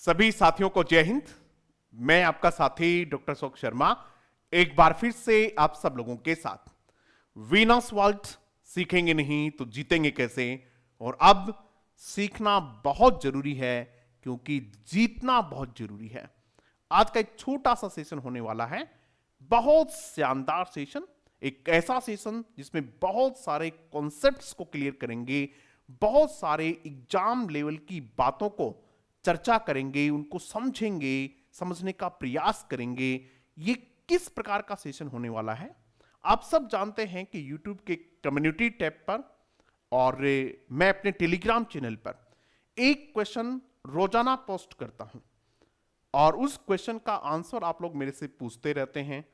सभी साथियों को जय हिंद। मैं आपका साथी डॉक्टर अशोक शर्मा एक बार फिर से आप सब लोगों के साथ वीनस वर्ल्ड सीखेंगे नहीं तो जीतेंगे कैसे। और अब सीखना बहुत जरूरी है क्योंकि जीतना बहुत जरूरी है। आज का एक छोटा सा सेशन होने वाला है, बहुत शानदार सेशन, एक ऐसा सेशन जिसमें बहुत सारे कॉन्सेप्ट्स को क्लियर करेंगे, बहुत सारे एग्जाम लेवल की बातों को चर्चा करेंगे, उनको समझेंगे, समझने का प्रयास करेंगे। ये किस प्रकार का सेशन होने वाला है आप सब जानते हैं कि YouTube के कम्युनिटी टैब पर और मैं अपने टेलीग्राम चैनल पर एक क्वेश्चन रोजाना पोस्ट करता हूं और उस क्वेश्चन का आंसर आप लोग मेरे से पूछते रहते हैं।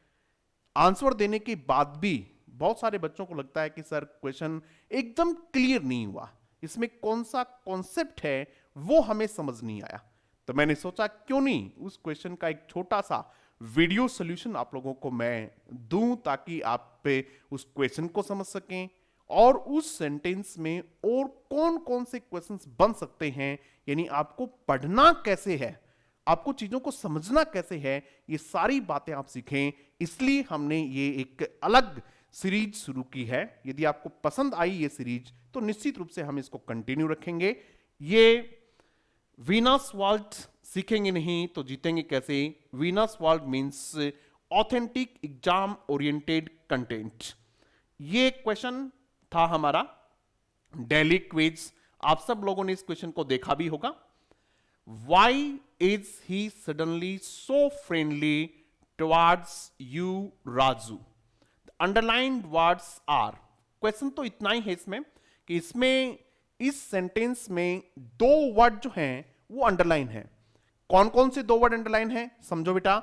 आंसर देने के बाद भी बहुत सारे बच्चों को लगता है कि सर क्वेश्चन एकदम क्लियर नहीं हुआ, इसमें कौन सा कॉन्सेप्ट है वो हमें समझ नहीं आया। तो मैंने सोचा क्यों नहीं उस क्वेश्चन का एक छोटा सा वीडियो सॉल्यूशन आप लोगों को मैं दूं ताकि आप पे उस क्वेश्चन को समझ सकें और उस सेंटेंस में और कौन कौन से क्वेश्चंस बन सकते हैं, यानी आपको पढ़ना कैसे है, आपको चीजों को समझना कैसे है, ये सारी बातें आप सीखें। इसलिए हमने ये एक अलग सीरीज शुरू की है। यदि आपको पसंद आई ये सीरीज तो निश्चित रूप से हम इसको कंटिन्यू रखेंगे। ये वीनस वर्ल्ड सीखेंगे नहीं तो जीतेंगे कैसे। Venus world means authentic exam oriented content. ये क्वेश्चन था हमारा डेली क्विज। आप सब लोगों ने इस क्वेश्चन को देखा भी होगा। Why is he suddenly so friendly towards you, Raju? The underlined words are. Question तो इतना ही है इसमें कि इसमें इस सेंटेंस में दो वर्ड जो हैं वो अंडरलाइन है। कौन कौन से दो वर्ड अंडरलाइन है समझो बेटा।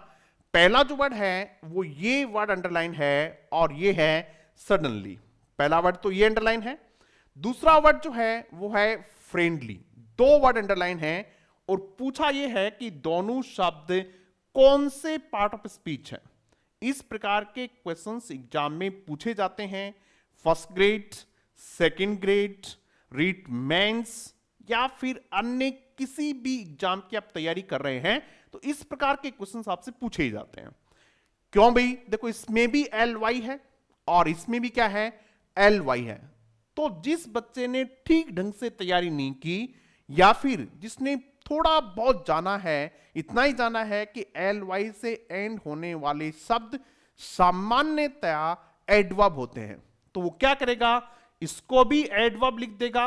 पहला जो वर्ड है वो ये वर्ड अंडरलाइन है और ये है सडनली। पहला वर्ड तो ये अंडरलाइन है। दूसरा वर्ड जो है वो है फ्रेंडली। दो वर्ड अंडरलाइन है और पूछा यह है कि दोनों शब्द कौन से पार्ट ऑफ स्पीच है। इस प्रकार के क्वेश्चंस एग्जाम में पूछे जाते हैं। First grade, second grade, REET mains या फिर अन्य किसी भी एग्जाम की आप तैयारी कर रहे हैं तो इस प्रकार के क्वेश्चंस आपसे पूछे ही जाते हैं। क्यों भाई? देखो इसमें भी LY है और इसमें भी क्या है, LY है। तो जिस बच्चे ने ठीक ढंग से तैयारी नहीं की या फिर जिसने थोड़ा बहुत जाना है, इतना ही जाना है कि LY से एंड होने वाले शब्द सामान्यतया एडवर्ब होते हैं, तो वो क्या करेगा, इसको भी एडवर्ब लिख देगा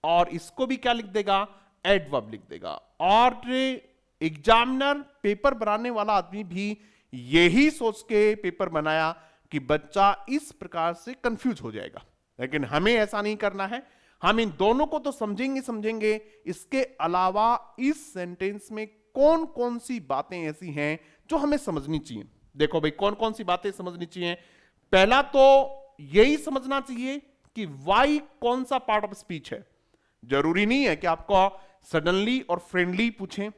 और इसको भी क्या लिख देगा, एडवर्ब लिख देगा। और एग्जामिनर पेपर बनाने वाला आदमी भी यही सोच के पेपर बनाया कि बच्चा इस प्रकार से कंफ्यूज हो जाएगा, लेकिन हमें ऐसा नहीं करना है। हम इन दोनों को तो समझेंगे, इसके अलावा इस सेंटेंस में कौन कौन सी बातें ऐसी हैं जो हमें समझनी चाहिए। देखो भाई कौन कौन सी बातें समझनी चाहिए। पहला तो यही समझना चाहिए कि वाई कौन सा पार्ट ऑफ स्पीच है। जरूरी नहीं है कि आपको सडनली और फ्रेंडली पूछें।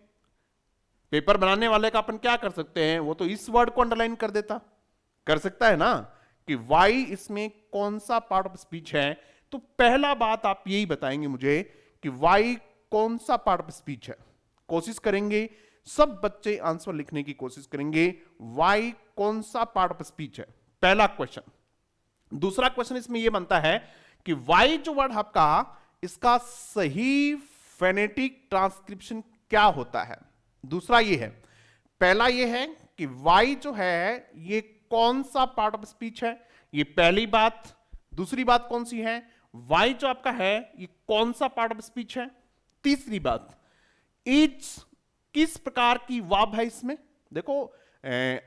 पेपर बनाने वाले का अपन क्या कर सकते हैं, वो तो इस वर्ड को अंडरलाइन कर देता, कर सकता है ना, कि वाई इसमें कौन सा पार्ट ऑफ स्पीच है। तो पहला बात आप यही बताएंगे मुझे कि वाई कौन सा पार्ट ऑफ स्पीच है। कोशिश करेंगे, सब बच्चे आंसर लिखने की कोशिश करेंगे, वाई कौन सा पार्ट ऑफ स्पीच है, पहला क्वेश्चन। दूसरा क्वेश्चन इसमें यह बनता है कि वाई जो वर्ड आपका, इसका सही फोनेटिक ट्रांसक्रिप्शन क्या होता है। दूसरा ये है, पहला ये है कि वाई जो है ये कौन सा पार्ट ऑफ स्पीच है, ये पहली बात। दूसरी बात कौन सी है, वाई जो आपका है ये कौन सा पार्ट ऑफ स्पीच है। तीसरी बात, इज किस प्रकार की वर्ब है इसमें। देखो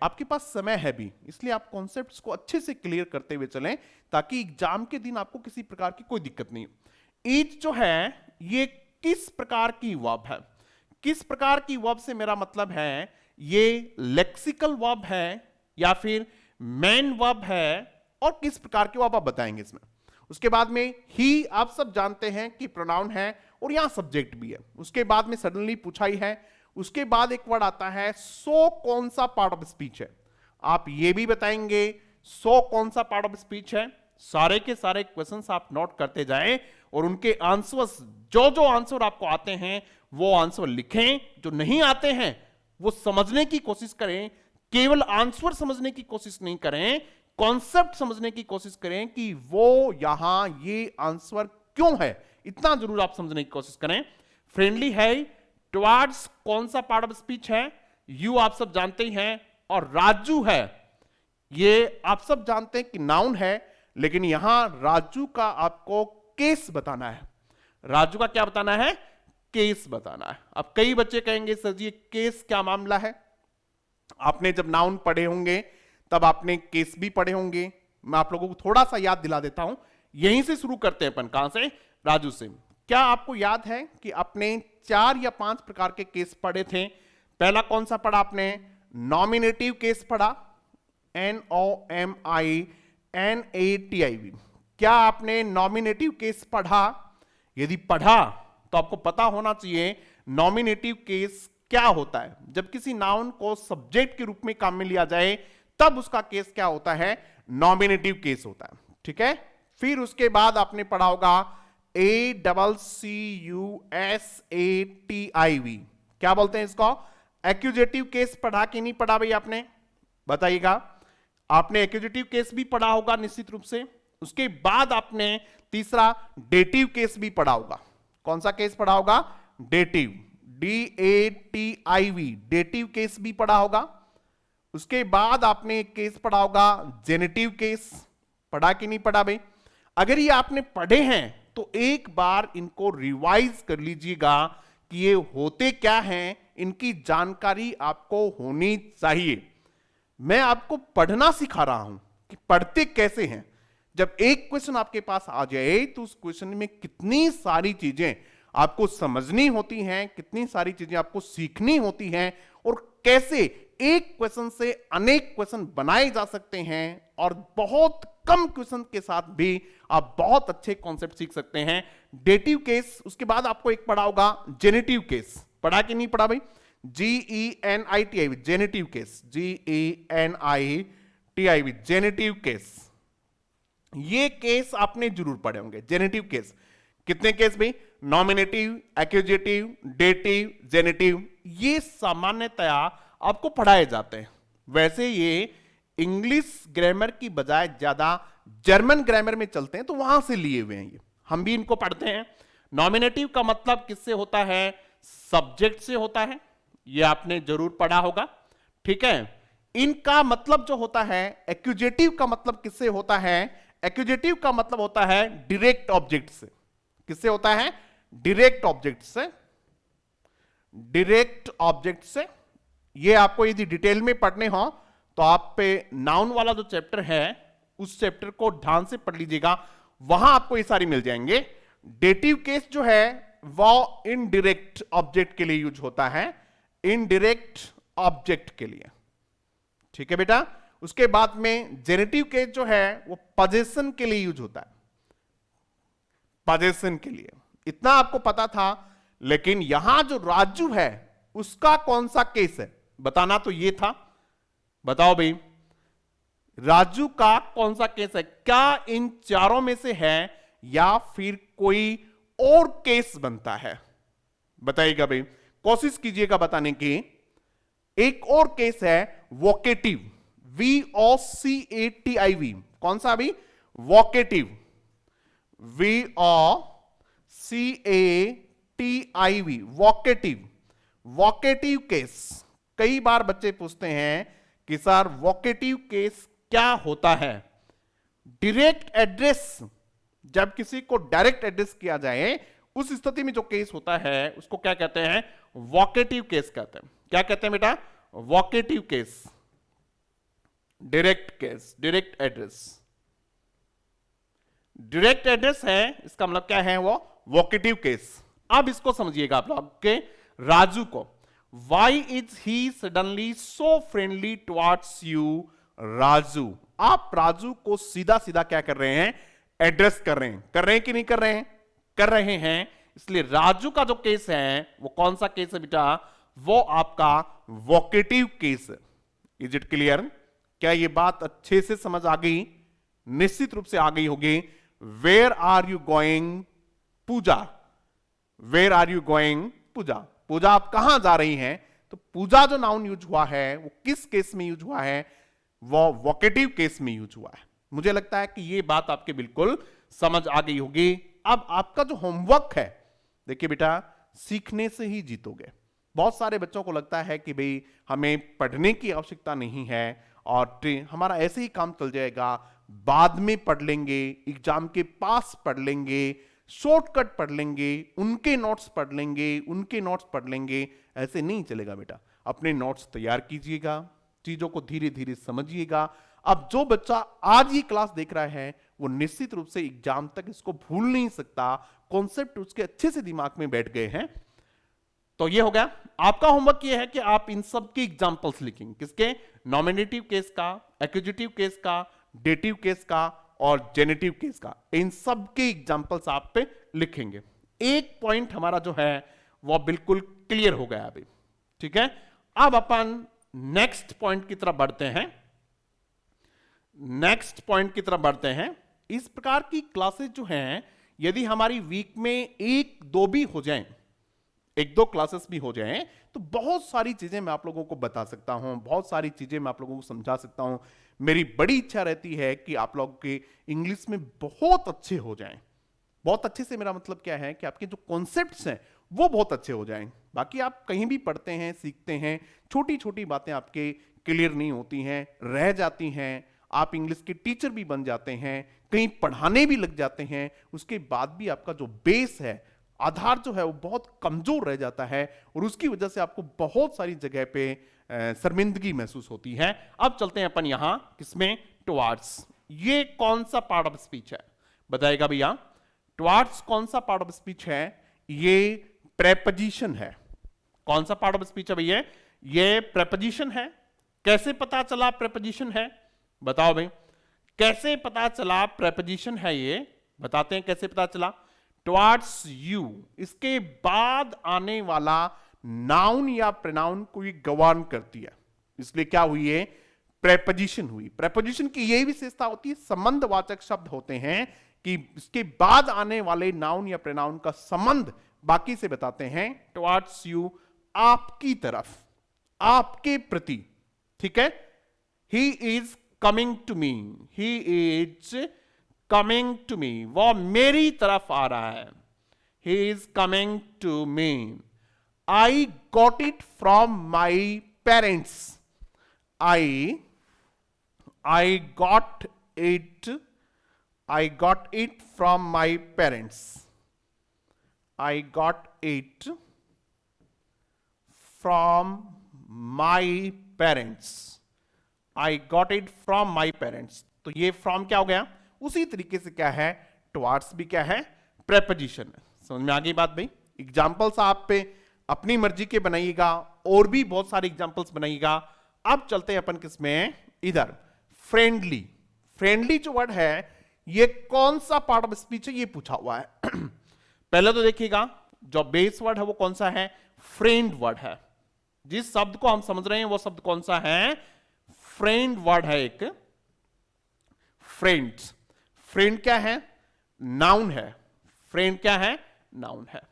आपके पास समय है भी, इसलिए आप कॉन्सेप्ट्स को अच्छे से क्लियर करते हुए चलें ताकि एग्जाम के दिन आपको किसी प्रकार की कोई दिक्कत नहीं हो। इज जो है ये किस प्रकार की वर्ब है। किस प्रकार की वर्ब से मेरा मतलब है ये लेक्सिकल वर्ब है या फिर मेन वर्ब है, और किस प्रकार की वर्ब आप बताएंगे इसमें। उसके बाद में ही आप सब जानते हैं कि प्रोनाउन है और यहां सब्जेक्ट भी है। उसके बाद में सडनली पूछा ही है। उसके बाद एक वर्ड आता है सो कौन सा पार्ट ऑफ स्पीच है। आप ये भी बताएंगे सो कौन सा पार्ट ऑफ स्पीच है। सारे के सारे क्वेश्चंस आप नोट करते जाएं और उनके आंसर्स जो जो आंसर आपको आते हैं वो आंसर लिखें, जो नहीं आते हैं वो समझने की कोशिश करें, केवल आंसर समझने की कोशिश नहीं करें, कॉन्सेप्ट समझने की कोशिश करें कि वो यहां ये आंसर क्यों है, इतना जरूर आप समझने की कोशिश करें। फ्रेंडली है टुवर्ड्स कौन सा पार्ट ऑफ स्पीच है, यू आप सब जानते ही हैं, और राजू है ये आप सब जानते हैं कि नाउन है, लेकिन यहां राजू का आपको केस बताना है। राजू का क्या बताना है? केस बताना है। अब कई बच्चे कहेंगे सर जी केस क्या मामला है? आपने जब नाउन पढ़े होंगे तब आपने केस भी पढ़े होंगे। मैं आप लोगों को थोड़ा सा याद दिला देता हूं, यहीं से शुरू करते हैं अपन। कहां से? राजू से। क्या आपको याद है कि आपने 4 या 5 प्रकार के केस पढ़े थे? पहला कौन सा पढ़ा आपने? नॉमिनेटिव केस पढ़ा, NOMINATIV। क्या आपने नॉमिनेटिव केस पढ़ा? यदि पढ़ा तो आपको पता होना चाहिए नॉमिनेटिव केस क्या होता है। जब किसी नाउन को सब्जेक्ट के रूप में काम में लिया जाए तब उसका केस क्या होता है? नॉमिनेटिव केस होता है। ठीक है, फिर उसके बाद आपने पढ़ा होगा ACCUSATIV। क्या बोलते हैं इसको? एक्यूजेटिव केस पढ़ा कि नहीं पढ़ा भाई आपने? बताइएगा। आपने एक्यूजेटिव केस भी पढ़ा होगा निश्चित रूप से। उसके बाद आपने तीसरा डेटिव केस भी पढ़ा होगा। कौन सा केस पढ़ा होगा? डेटिव, DATIV, डेटिव केस भी पढ़ा होगा। उसके बाद आपने एक केस पढ़ा होगा जेनेटिव केस। पढ़ा कि नहीं पढ़ा भाई? अगर ये आपने पढ़े हैं तो एक बार इनको रिवाइज कर लीजिएगा कि ये होते क्या हैं, इनकी जानकारी आपको होनी चाहिए। मैं आपको पढ़ना सिखा रहा हूं कि पढ़ते कैसे हैं। जब एक क्वेश्चन आपके पास आ जाए तो उस क्वेश्चन में कितनी सारी चीजें आपको समझनी होती हैं, कितनी सारी चीजें आपको सीखनी होती हैं, और कैसे एक क्वेश्चन से अनेक क्वेश्चन बनाए जा सकते हैं, और बहुत कम क्वेश्चन के साथ भी आप बहुत अच्छे कॉन्सेप्ट सीख सकते हैं। डेटिव केस, उसके बाद आपको एक पढ़ा होगा जेनेटिव केस। पढ़ा कि नहीं पढ़ा भाई? GENITIV, generative case, GENITIV, generative case. ये केस आपने जरूर पढ़े होंगे। जेनेटिव केस कितने केस भाई? Nominative, accusative, dative, generative. ये सामान्यतया आपको पढ़ाए जाते हैं। वैसे ये इंग्लिश ग्रामर की बजाय ज्यादा जर्मन ग्रामर में चलते हैं, तो वहां से लिए हुए हैं ये। हम भी इनको पढ़ते हैं। नॉमिनेटिव का मतलब किससे होता है? सब्जेक्ट से होता है। ये आपने जरूर पढ़ा होगा। ठीक है, इनका मतलब जो होता है, एक्यूजेटिव का मतलब किससे होता है? एक्यूजेटिव का मतलब होता है डायरेक्ट ऑब्जेक्ट से। किससे होता है? डायरेक्ट ऑब्जेक्ट से। डायरेक्ट ऑब्जेक्ट से। ये आपको यदि डिटेल में पढ़ने हो तो आप पे नाउन वाला जो चैप्टर है उस चैप्टर को ध्यान से पढ़ लीजिएगा, वहां आपको ये सारी मिल जाएंगे। डेटिव केस जो है वो इनडायरेक्ट ऑब्जेक्ट के लिए यूज होता है, इनडायरेक्ट ऑब्जेक्ट के लिए। ठीक है बेटा। उसके बाद में जेनेटिव केस जो है वो पोजेशन के लिए यूज होता है, पोजेशन के लिए। इतना आपको पता था। लेकिन यहां जो राजू है उसका कौन सा केस है बताना तो ये था। बताओ भाई, राजू का कौन सा केस है? क्या इन चारों में से है या फिर कोई और केस बनता है? बताइएगा भाई, कोशिश कीजिएगा बताने की। एक और केस है वोकेटिव, VOCATIV। कौन सा अभी? Vocative, VOCATIV, vocative. Vocative case कई बार बच्चे पूछते हैं कि सर वोकेटिव केस क्या होता है? डायरेक्ट एड्रेस, जब किसी को डायरेक्ट एड्रेस किया जाए उस स्थिति में जो केस होता है उसको क्या कहते हैं? वोकेटिव केस कहते हैं। क्या कहते हैं बेटा? Vocative case. Direct case, direct address. Direct address है, इसका मतलब क्या है? वो वोकेटिव केस। अब इसको समझिएगा आप लोग के राजू को। Why is he suddenly so friendly towards you, Raju? आप राजू को सीधा सीधा क्या कर रहे हैं? एड्रेस कर रहे हैं। कर रहे हैं कि नहीं कर रहे हैं? कर रहे हैं। इसलिए राजू का जो केस है वो कौन सा केस है बेटा? वो आपका वोकेटिव केस है। Is it clear? क्या ये बात अच्छे से समझ आ गई? निश्चित रूप से आ गई होगी। Where are you going? Puja. Where are you going? Puja. Puja आप कहां जा रही हैं, तो पूजा जो नाउन यूज हुआ है वो किस केस में यूज हुआ है, वो वोकेटिव केस में यूज हुआ है। मुझे लगता है कि ये बात आपके बिल्कुल समझ आ गई होगी। अब आपका जो होमवर्क है, देखिए बेटा, सीखने से ही जीतोगे। बहुत सारे बच्चों को लगता है कि भाई हमें पढ़ने की आवश्यकता नहीं है और हमारा ऐसे ही काम चल जाएगा, बाद में पढ़ लेंगे, एग्जाम के पास पढ़ लेंगे, शॉर्टकट पढ़ लेंगे, उनके नोट्स पढ़ लेंगे, उनके नोट्स पढ़ लेंगे। ऐसे नहीं चलेगा बेटा। अपने नोट्स तैयार कीजिएगा, चीजों को धीरे धीरे समझिएगा। अब जो बच्चा आज ये क्लास देख रहा है वो निश्चित रूप से एग्जाम तक इसको भूल नहीं सकता, कॉन्सेप्ट उसके अच्छे से दिमाग में बैठ गए हैं। तो ये हो गया आपका होमवर्क। ये है कि आप इन सब की एग्जांपल्स लिखेंगे, किसके, नॉमिनेटिव केस का, एक्यूजेटिव केस का, डेटिव केस का और जेनेटिव केस का। इन सब के एग्जांपल्स आप पे लिखेंगे। एक पॉइंट हमारा जो है वो बिल्कुल क्लियर हो गया अभी, ठीक है। अब अपन नेक्स्ट पॉइंट की तरफ बढ़ते हैं। नेक्स्ट पॉइंट की तरफ बढ़ते हैं। इस प्रकार की क्लासेस जो हैं, यदि हमारी वीक में एक दो भी हो जाएं, एक दो क्लासेस भी हो जाएं, तो बहुत सारी चीजें मैं आप लोगों को बता सकता हूं, बहुत सारी चीजें मैं आप लोगों को समझा सकता हूं। मेरी बड़ी इच्छा रहती है कि आप लोग के इंग्लिश में बहुत अच्छे हो जाएं। बहुत अच्छे से मेरा मतलब क्या है कि आपके जो कॉन्सेप्ट्स हैं वो बहुत अच्छे हो जाएं। बाकी आप कहीं भी पढ़ते हैं, सीखते हैं, छोटी छोटी बातें आपके क्लियर नहीं होती हैं, रह जाती हैं। आप इंग्लिश के टीचर भी बन जाते हैं, कहीं पढ़ाने भी लग जाते हैं, उसके बाद भी आपका जो बेस है, आधार जो है वो बहुत कमजोर रह जाता है और उसकी वजह से आपको बहुत सारी जगह पे शर्मिंदगी महसूस होती है। अब चलते हैं अपन यहां किसमें, टुवार्ड्स। ये कौन सा पार्ट ऑफ स्पीच है, बताएगा भैया। टुवार्ड्स कौन सा पार्ट ऑफ स्पीच है, ये प्रेपोजिशन है। कौन सा पार्ट ऑफ स्पीच है भैया, ये प्रेपोजिशन है। कैसे पता चला प्रेपोजिशन है, बताओ भाई, कैसे पता चला प्रेपोजिशन है, ये बताते हैं कैसे पता चला। टुवार्ड्स यू, इसके बाद आने वाला नाउन या प्रोनाउन को ये गवर्न करती है, इसलिए क्या हुई है, प्रेपोजिशन हुई। प्रेपोजिशन की यही विशेषता होती है, संबंधवाचक शब्द होते हैं कि इसके बाद आने वाले नाउन या प्रोनाउन का संबंध बाकी से बताते हैं। टुवार्ड्स यू, आपकी तरफ, आपके प्रति, ठीक है। He is coming to me, he is coming to me, वो मेरी तरफ आ रहा है। He is coming to me. I got it from my parents, I got it from my parents. I got it from my parents. I got it from my parents. तो ये from क्या हो गया, उसी तरीके से क्या है, towards भी क्या है, preposition है। समझ में आ गई बात भाई। एग्जाम्पल्स आप पे अपनी मर्जी के बनाइएगा, और भी बहुत सारे एग्जाम्पल्स बनाइएगा। अब चलते हैं अपन किसमें, इधर फ्रेंडली। फ्रेंडली जो वर्ड है ये कौन सा पार्ट ऑफ स्पीच है, ये पूछा हुआ है। पहले तो देखिएगा जो बेस वर्ड है वो कौन सा है, फ्रेंड वर्ड है। जिस शब्द को हम समझ रहे हैं वो शब्द कौन सा है, फ्रेंड वर्ड है एक। फ्रेंड्स, फ्रेंड क्या है, नाउन है। फ्रेंड क्या है, नाउन है,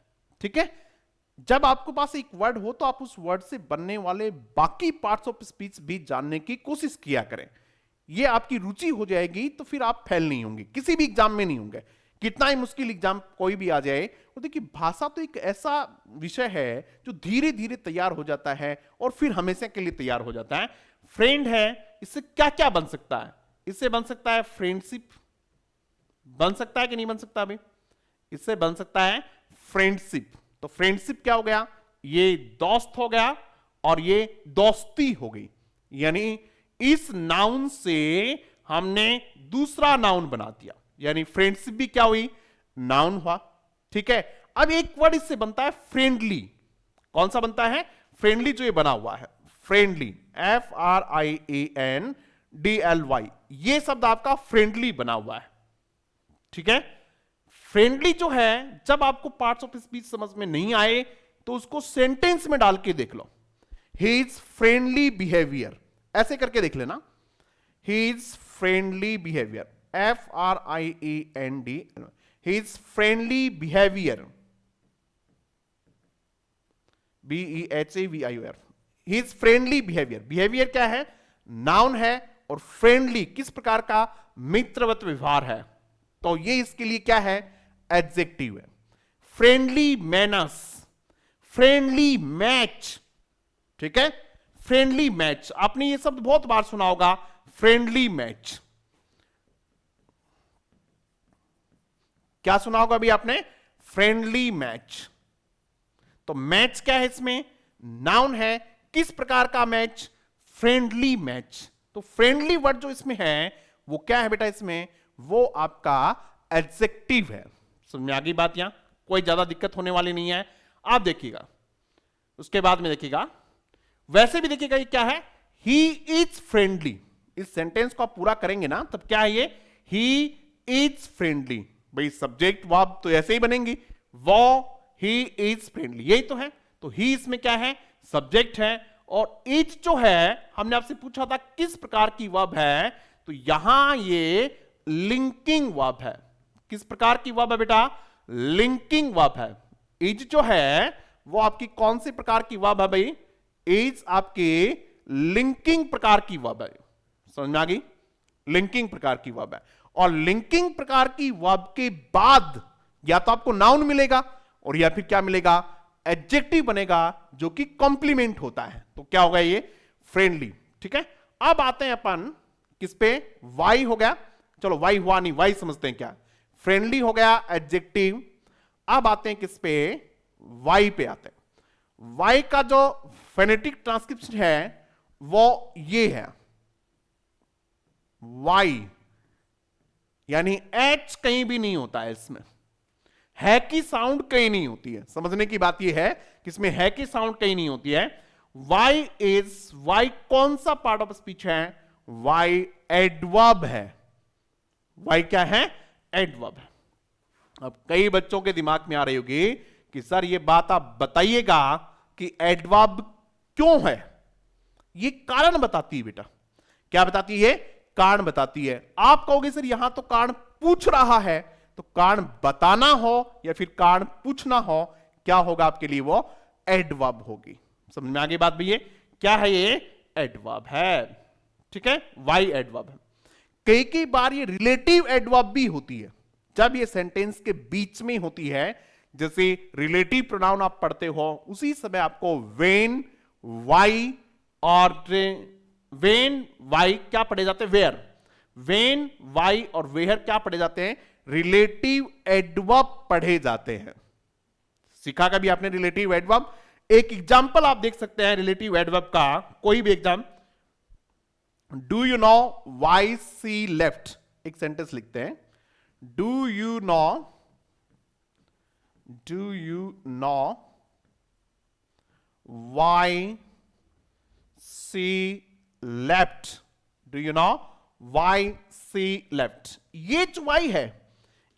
ठीक है। जब आपके पास एक वर्ड हो तो आप उस वर्ड से बनने वाले बाकी पार्ट्स ऑफ स्पीच भी जानने की कोशिश किया करें। ये आपकी रुचि हो जाएगी तो फिर आप फेल नहीं होंगे, किसी भी एग्जाम में नहीं होंगे। कितना ही मुश्किल एग्जाम कोई भी आ जाए, तो देखिए भाषा तो एक ऐसा विषय है जो धीरे धीरे तैयार हो जाता है और फिर हमेशा के लिए तैयार हो जाता है। फ्रेंड है, इससे क्या क्या बन सकता है, इससे बन सकता है फ्रेंडशिप, बन सकता है कि नहीं बन सकता अभी, इससे बन सकता है फ्रेंडशिप। तो फ्रेंडशिप क्या हो गया, ये दोस्त हो गया और ये दोस्ती हो गई। यानी इस नाउन से हमने दूसरा नाउन बना दिया, यानी फ्रेंडशिप भी क्या हुई, नाउन हुआ, ठीक है। अब एक वर्ड इससे बनता है फ्रेंडली। कौन सा बनता है, फ्रेंडली, जो ये बना हुआ है फ्रेंडली, FRIENDLY, ये शब्द आपका फ्रेंडली बना हुआ है, ठीक है। फ्रेंडली जो है, जब आपको पार्ट्स ऑफ स्पीच समझ में नहीं आए तो उसको सेंटेंस में डाल के देख लो। ही इज फ्रेंडली बिहेवियर, ऐसे करके देख लेना। He is friendly behaviour, FRIEND, he is friendly behaviour. BEHAVIOR, he is friendly behaviour. Behaviour क्या है? नाउन है, और फ्रेंडली किस प्रकार का? मित्रवत व्यवहार है, तो ये इसके लिए क्या है? एडजेक्टिव है। फ्रेंडली मैनर्स, फ्रेंडली मैच, ठीक है, फ्रेंडली मैच, आपने ये शब्द बहुत बार सुना होगा, फ्रेंडली मैच। क्या सुना होगा अभी आपने? Friendly match. तो मैच क्या है इसमें? नाउन है। किस प्रकार का मैच? Friendly match. तो फ्रेंडली वर्ड जो इसमें है वो क्या है बेटा? इसमें वो आपका एडजेक्टिव है। समझ में आ गई बात? यहां कोई ज्यादा दिक्कत होने वाली नहीं है। आप देखिएगा, उसके बाद में देखिएगा, वैसे भी देखिएगा ये क्या है? He is friendly. इस सेंटेंस को आप पूरा करेंगे ना, तब क्या है ये? He is friendly. भाई सब्जेक्ट वर्ब तो ऐसे ही बनेंगी, वो ही इज फ्रेंडली, यही तो है। तो ही इसमें क्या है? सब्जेक्ट है। और इज जो है, हमने आपसे पूछा था किस प्रकार की वर्ब है, तो यहां ये लिंकिंग वर्ब है। किस प्रकार की वर्ब है बेटा? लिंकिंग वर्ब है। इज जो है वो आपकी कौन सी प्रकार की वर्ब है भाई? इज आपकी लिंकिंग प्रकार की वर्ब है। समझ में आ गई? लिंकिंग प्रकार की वर्ब है। और लिंकिंग प्रकार की वर्ब के बाद या तो आपको नाउन मिलेगा और या फिर क्या मिलेगा? एडजेक्टिव बनेगा, जो कि कॉम्प्लीमेंट होता है। तो क्या होगा ये? फ्रेंडली। ठीक है, अब आते हैं अपन किस पे? वाई हो गया, चलो वाई हुआ नहीं, वाई समझते हैं क्या। फ्रेंडली हो गया एडजेक्टिव। अब आते हैं किस पे? वाई पे आते हैं। वाई का जो फेनेटिक ट्रांसक्रिप्शन है वो ये है, वाई, यानी एच कहीं भी नहीं होता है इसमें, है की साउंड कहीं नहीं होती है। समझने की बात यह है कि इसमें है की साउंड कहीं नहीं होती है। वाई इज, वाई कौन सा पार्ट ऑफ स्पीच है? वाई एडवर्ब है। वाई क्या है? एडवर्ब है। अब कई बच्चों के दिमाग में आ रही होगी कि सर ये बात आप बताइएगा कि एडवर्ब क्यों है। ये कारण बताती है बेटा। क्या बताती है? कारण बताती है। आप कहोगे सर यहां तो कारण पूछ रहा है, तो कारण बताना हो या फिर कारण पूछना हो, क्या होगा आपके लिए? वो एडवर्ब होगी। समझ में आ गई बात भैया? क्या है ये? एडवर्ब है। ठीक है, वाई एडवर्ब है। कई कई बार ये रिलेटिव एडवर्ब भी होती है, जब ये सेंटेंस के बीच में होती है। जैसे रिलेटिव प्रोनाउन आप पढ़ते हो, उसी समय आपको वेन, वाई और वेन, वाई क्या पढ़े जाते हैं? वेयर। वेन, वाई और वेयर क्या पढ़े जाते हैं? रिलेटिव एडवर्ब पढ़े जाते हैं। सीखा कभी आपने रिलेटिव एडवर्ब? एक एग्जांपल आप देख सकते हैं रिलेटिव एडवर्ब का, कोई भी exam. Do you know why see left? एक सेंटेंस लिखते हैं, do you know why see left? Do you know why see left? ये जो वाई है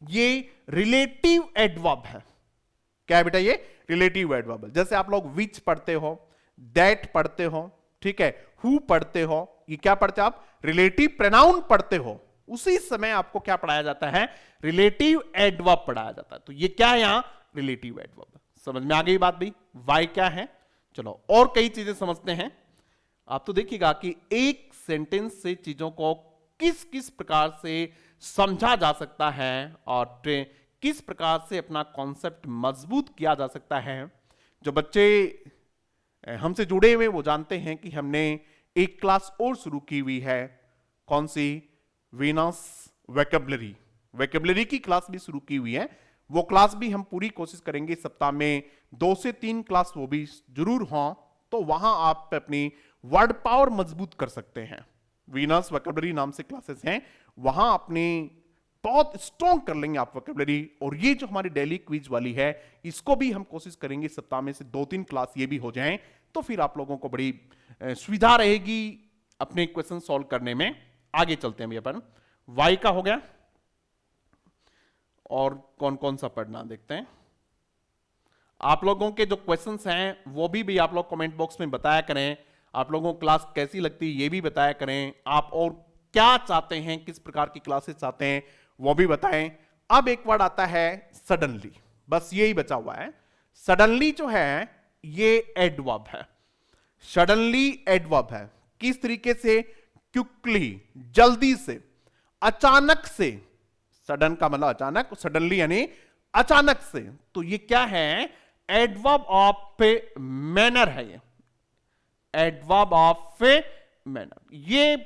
ये रिलेटिव एडवर्ब है। क्या है बेटा? ये रिलेटिव एडवर्ब है। जैसे आप लोग विच पढ़ते हो, दैट पढ़ते हो, ठीक है, हु पढ़ते हो, ये क्या पढ़ते हो आप? रिलेटिव प्रोनाउन पढ़ते हो। उसी समय आपको क्या पढ़ाया जाता है? रिलेटिव एडवर्ब पढ़ाया जाता है। तो ये क्या है? यहां रिलेटिव एडवर्ब। समझ में आ गई बात भाई? वाई क्या है? चलो और कई चीजें समझते हैं। आप तो देखिएगा कि एक सेंटेंस से चीजों को किस किस प्रकार से समझा जा सकता है और किस प्रकार से अपना कॉन्सेप्ट मजबूत किया जा सकता है। जो बच्चे हमसे जुड़े हुए वो जानते हैं कि हमने एक क्लास और शुरू की हुई है। कौन सी? Venus vocabulary. वोकैबुलरी की क्लास भी शुरू की हुई है। वो क्लास भी हम पूरी कोशिश करेंगे सप्ताह में 2 से 3 क्लास वो भी जरूर हों, तो वहां आप अपनी वर्ड पावर मजबूत कर सकते हैं। वीनस वोकैबुलरी नाम से क्लासेस हैं, वहां अपनी बहुत स्ट्रॉन्ग कर लेंगे आप वोकैबुलरी। और ये जो हमारी डेली क्विज वाली है, इसको भी हम कोशिश करेंगे सप्ताह में से 2-3 क्लास ये भी हो जाएं, तो फिर आप लोगों को बड़ी सुविधा रहेगी अपने क्वेश्चन सॉल्व करने में। आगे चलते हैं भैया अपन। वाई का हो गया, और कौन कौन सा पढ़ना देखते हैं। आप लोगों के जो क्वेश्चंस हैं वो भी आप लोग कमेंट बॉक्स में बताया करें। आप लोगों को क्लास कैसी लगती है ये भी बताया करें। आप और क्या चाहते हैं, किस प्रकार की क्लासेस चाहते हैं वो भी बताएं। अब एक वर्ड आता है सडनली, बस यही बचा हुआ है। सडनली जो है ये एडवर्ब है, सडनली एडवर्ब है। किस तरीके से? क्विकली, जल्दी से, अचानक से। सडन का मतलब अचानक, सडनली यानी अचानक से। तो ये क्या है? एडवर्ब ऑफ मैनर है। ये एडवर्ब ऑफ मैनर, ये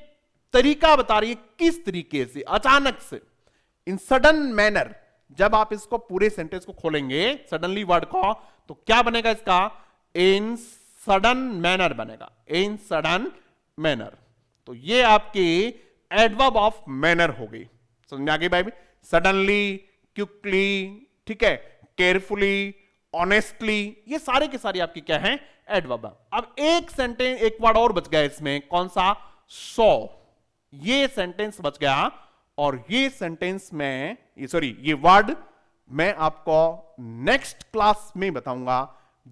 तरीका बता रही है किस तरीके से, अचानक से, इन सडन मैनर। जब आप इसको पूरे सेंटेंस को खोलेंगे सडनली वर्ड को, तो क्या बनेगा इसका? इन सडन मैनर बनेगा, इन सडन मैनर। तो ये आपकी एडवर्ब ऑफ मैनर हो गई। समझ में आ गई भाई? सडनली, क्विकली, ठीक है, केयरफुली, ऑनेस्टली, ये सारे के सारे आपकी क्या है? एडवर्ब। अब एक सेंटेंस, एक वर्ड और बच गया इसमें, कौन सा? सो। ये सेंटेंस बच गया, और ये सेंटेंस में, ये वर्ड मैं आपको नेक्स्ट क्लास में बताऊंगा।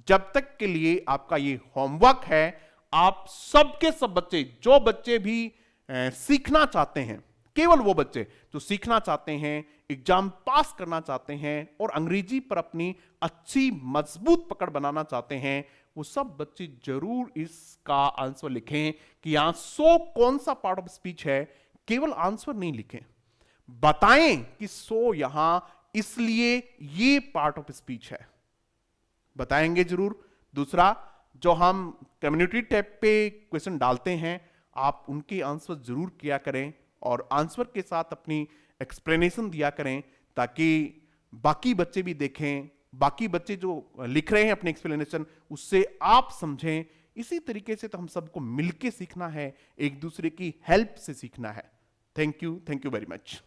जब तक के लिए आपका ये होमवर्क है, आप सबके सब बच्चे, जो बच्चे भी सीखना चाहते हैं, केवल वो बच्चे जो सीखना चाहते हैं, एग्जाम पास करना चाहते हैं और अंग्रेजी पर अपनी अच्छी मजबूत पकड़ बनाना चाहते हैं, वो सब बच्चे जरूर इसका आंसर लिखें कि यहां सो कौन सा पार्ट ऑफ स्पीच है। केवल आंसर नहीं लिखें, बताएं कि सो यहां इसलिए ये पार्ट ऑफ स्पीच है, बताएंगे जरूर। दूसरा, जो हम कम्युनिटी टैब पे क्वेश्चन डालते हैं, आप उनके आंसर जरूर किया करें और आंसर के साथ अपनी एक्सप्लेनेशन दिया करें, ताकि बाकी बच्चे भी देखें, बाकी बच्चे जो लिख रहे हैं अपने एक्सप्लेनेशन, उससे आप समझें। इसी तरीके से तो हम सबको मिलके सीखना है, एक दूसरे की हेल्प से सीखना है। Thank you very much.